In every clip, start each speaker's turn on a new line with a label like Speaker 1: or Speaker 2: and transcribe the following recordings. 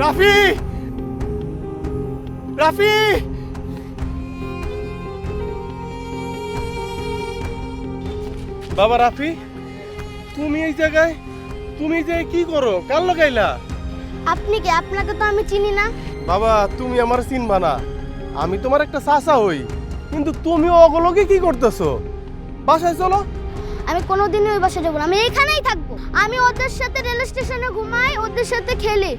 Speaker 1: রাফি, রাফি, বাবা রাফি, তুমি এই জায়গায়, তুমি যে কি করো? কার লাগাইলা?
Speaker 2: আপনি কে? আপনাকে তো আমি চিনি না।
Speaker 1: বাবা তুমি আমার চিনবা না, আমি তোমার একটা চাচা হই, কিন্তু তুমি ওগুলোকে কি করতেছো? বাসায় চলো।
Speaker 2: আমি কোনোদিনই ওই বাসায় যাবো না, আমি এখানেই থাকবো। আমি ওদের সাথে রেল স্টেশনে ঘুমাই, ওদের সাথে খেলি।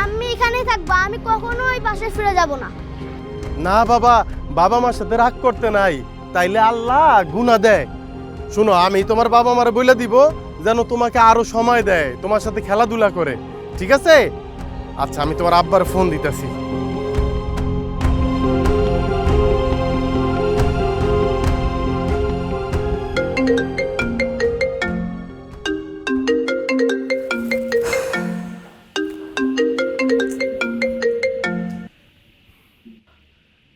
Speaker 2: আমি এখানেই থাকবো, আমি কখনো ওই বাসায় ফিরে যাব না।
Speaker 1: না বাবা, বাবা মার সাথে রাগ করতে নাই, তাইলে আল্লাহ গুনাহ দেয়। শোনো, আমি তোমার বাবা মারে বলে দিব যেন তোমাকে আরো সময় দেয়, তোমার সাথে খেলাধুলা করে, ঠিক আছে? আচ্ছা, আমি তোমার আব্বার ফোন দিতেছি।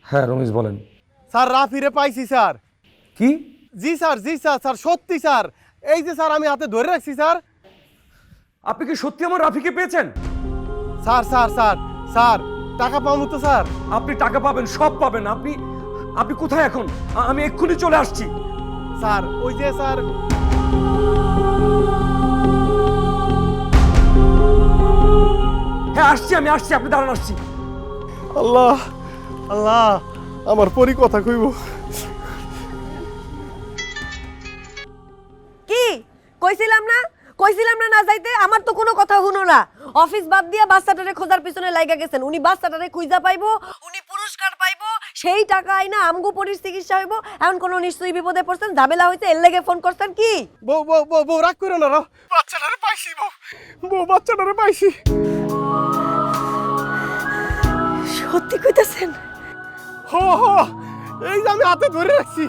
Speaker 3: হ্যাঁ রমেশ বলেন।
Speaker 1: স্যার, রাফিরে পাইছি স্যার।
Speaker 3: কি?
Speaker 1: জি স্যার, জি স্যার, স্যার সত্যি স্যার। এই যে স্যার, আমি হাতে ধরে রাখছি স্যার।
Speaker 3: আপনি কি সত্যি আমার রাফিকে পেয়েছেন?
Speaker 1: স্যার স্যার স্যার স্যার, টাকা পাবো তো স্যার?
Speaker 3: আপনি টাকা পাবেন, সব পাবেন। আপনি আপনি কোথায় এখন? আমি এক্ষুনি চলে আসছি।
Speaker 1: স্যার ওই যে স্যার,
Speaker 3: হ্যাঁ আসছি, আমি আসছি, আপনি দাঁড়ান, আসছি।
Speaker 1: আল্লাহ আল্লাহ, আমার পরি কথা কইব।
Speaker 4: কি কইছিলাম না, কইছিলাম না না যাইতে? আমার তো কোনো কথা শুনো না। অফিস বাদ দিয়া বাচ্চাটারে খোঁজার পিছনে লাইগা গেছেন। উনি বাচ্চাটারে খুঁজা পাইবো, উনি পুরস্কার পাইবো, সেই টাকা আইনা আমগো পরির চিকিৎসা হইব। এখন কোনো নিশ্চয়ই বিপদে পড়ছেন, ঝামেলা হইছে, এর লেগে ফোন করছেন। কি
Speaker 1: বউ বউ বউ বউ, রাগ করো না, বাচ্চাটারে পাইছি বউ, বউ বাচ্চাটারে পাইছি।
Speaker 4: সত্যি কইতাছেন?
Speaker 1: হ হ, এই যে আমি হাতে ধরে রাখছি,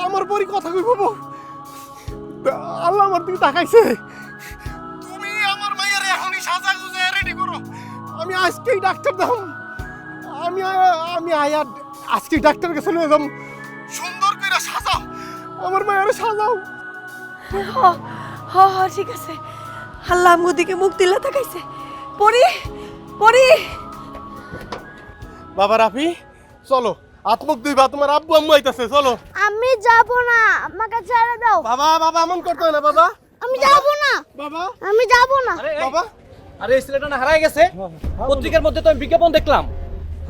Speaker 1: আমার পরি কথা কইব বউ। আল্লাহ আমার দিকে তাকাইছে। তুমি আমার মায়ের এখনই সাজা গুজে রেডি করো, আমি আজকেই ডাক্তার দাম। আমি আমি আয়া আজকেই ডাক্তার কাছে নিয়ে যাম। সুন্দর করে সাজাও, আমার মায়ের সাজাও।
Speaker 4: হ হ হ, ঠিক আছে। আল্লাহ আমগো দিকে মুখ দিলা তাকাইছে। পরি পরি,
Speaker 1: বাবা রাফি, চলো আত্মক দুইবা, তোমার আব্বু আম্মু আইতাছে, চলো।
Speaker 2: আমি যাব না, আমাকে ছেড়ে দাও।
Speaker 1: বাবা বাবা, এমন করতে হয় না বাবা।
Speaker 2: আমি যাব না,
Speaker 1: বাবা
Speaker 2: আমি যাব না।
Speaker 1: বাবা,
Speaker 5: আরে এই ছেলেটা না হারায় গেছে, পত্রিকার মধ্যে তো আমি বিজ্ঞাপন দেখলাম।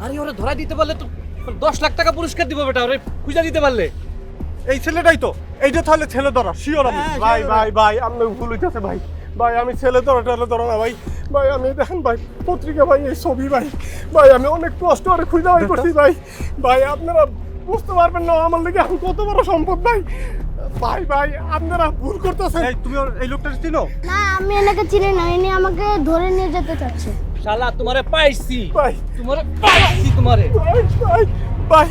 Speaker 5: আরে ওরা ধরা দিতে পারলে তো 10 লাখ টাকা পুরস্কার দিব বেটা, ওরে খুঁজে দিতে পারলে।
Speaker 1: এই ছেলেটাই তো, এইটা তাহলে ছেলে ধরা শিওর আমি।
Speaker 5: হ্যাঁ,
Speaker 1: ভাই
Speaker 5: sure।
Speaker 1: ভাই ভাই, আপনি ভুল হইতেছে ভাই। ভাই আমি ছেলে ধরা টেলে ধরা না ভাই। ভাই আমি দেখেন ভাই, পত্রিকা ভাই, এই ছবি ভাই। ভাই আমি অনেক কষ্ট করে খুঁজে বাই করছি ভাই। ভাই আপনারা বুঝতে পারবেন না আমার লেগে এখন কত বড় সম্পদ ভাই। ভাই ভাই, আপনারা ভুল করতেছেন। তুমি এই লোকটা চিনো?
Speaker 2: না, আমি এনাকে চিনি না, ইনি আমাকে ধরে নিয়ে যেতে চাচ্ছে।
Speaker 5: শালা তোমারে পাইছি,
Speaker 1: ভাই
Speaker 5: তোমারে পাইছি, তোমারে।
Speaker 1: ভাই ভাই ভাই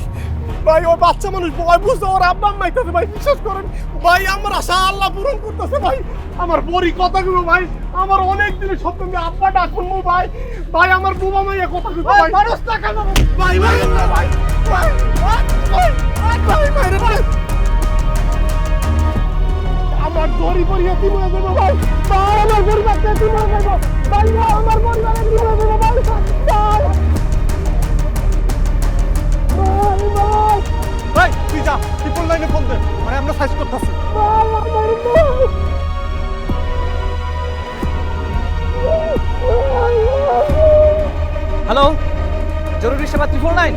Speaker 1: ভাই, ওই বাচ্চা মানুষ ভয় বুঝতে ওর আব্বা আম্মা আইতাছে ভাই, বিশ্বাস করেন ভাই, আমার আশা আল্লাহ পূরণ করতেছে ভাই। আমার পরি কথাগুলো ভাই, আমার অনেক দিনের স্বপ্ন, আমি আব্বা ডাকুন ভাই। ভাই আমার বুবা মাইয়া কথাগুলো ভাই, মানুষ টাকা দেবো ভাই ভাই ভাই ভাই ভাই ভাই ভাই ভাই রে ভাই, আমার দড়ি পরিয়ে দিন হয়ে যাবো ভাই। ভাই আমার পরিবারকে দিন হয়ে যাবো ভাই, আমার পরিবারের দিন হয়ে যাবো ভাই। ভাই ভাই, তুই যা, ট্রিপল লাইনে ফোন দে, মানে আমরা সাইজ করতেছি।
Speaker 5: হ্যালো, জরুরি সেবা 349।